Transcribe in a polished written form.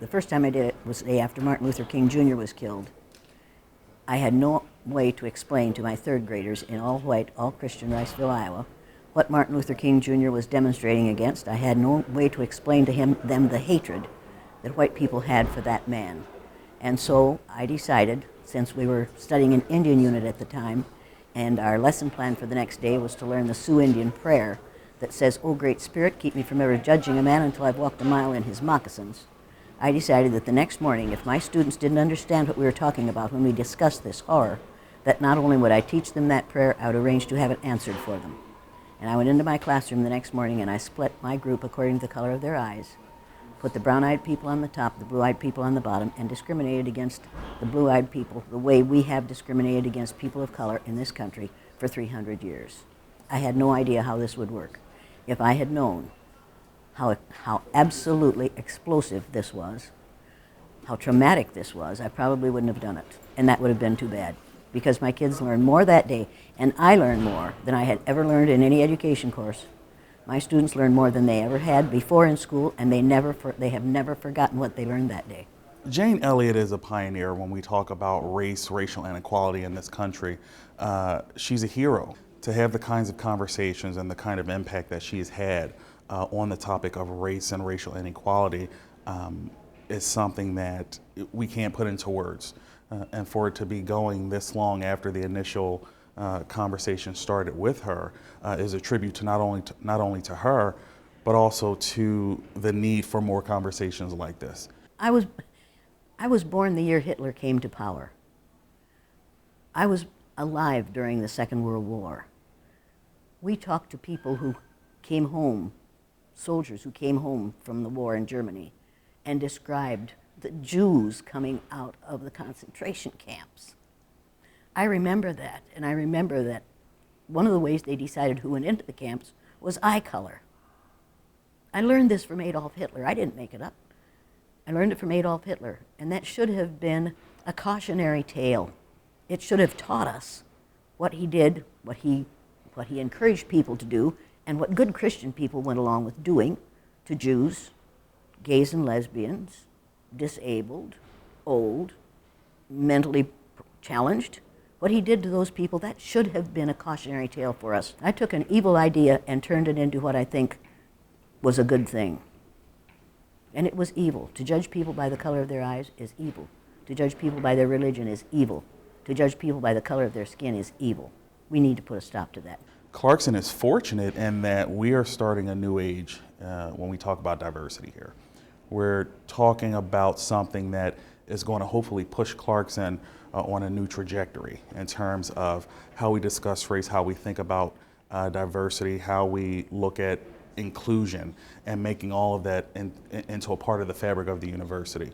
The first time I did it was the day after Martin Luther King Jr. was killed. I had no way to explain to my third graders in all-white, all-Christian Riceville, Iowa, what Martin Luther King Jr. was demonstrating against. I had no way to explain to them the hatred that white people had for that man. And so I decided, since we were studying an Indian unit at the time, and our lesson plan for the next day was to learn the Sioux Indian prayer that says, "O Great Spirit, keep me from ever judging a man until I've walked a mile in his moccasins." I decided that the next morning, if my students didn't understand what we were talking about when we discussed this horror, that not only would I teach them that prayer, I would arrange to have it answered for them. And I went into my classroom the next morning and I split my group according to the color of their eyes, put the brown-eyed people on the top, the blue-eyed people on the bottom, and discriminated against the blue-eyed people the way we have discriminated against people of color in this country for 300 years. I had no idea how this would work. If I had known how absolutely explosive this was, how traumatic this was, I probably wouldn't have done it. And that would have been too bad, because my kids learned more that day, and I learned more than I had ever learned in any education course. My students learned more than they ever had before in school, and they have never forgotten what they learned that day. Jane Elliott is a pioneer when we talk about race, racial inequality in this country. She's a hero. To have the kinds of conversations and the kind of impact that she's had on the topic of race and racial inequality is something that we can't put into words. And for it to be going this long after the initial conversation started with her is a tribute to not only to her, but also to the need for more conversations like this. I was born the year Hitler came to power. I was alive during the Second World War. We talked to people who came home, soldiers who came home from the war in Germany, and described the Jews coming out of the concentration camps. I remember that, and I remember that one of the ways they decided who went into the camps was eye color. I learned this from Adolf Hitler. I didn't make it up. I learned it from Adolf Hitler, and that should have been a cautionary tale. It should have taught us what he did, what he encouraged people to do, and what good Christian people went along with doing to Jews, gays and lesbians, disabled, old, mentally challenged. What he did to those people, that should have been a cautionary tale for us. I took an evil idea and turned it into what I think was a good thing. And it was evil. To judge people by the color of their eyes is evil. To judge people by their religion is evil. To judge people by the color of their skin is evil. We need to put a stop to that. Clarkson is fortunate in that we are starting a new age when we talk about diversity here. We're talking about something that is going to hopefully push Clarkson on a new trajectory in terms of how we discuss race, how we think about diversity, how we look at inclusion, and making all of that into a part of the fabric of the university.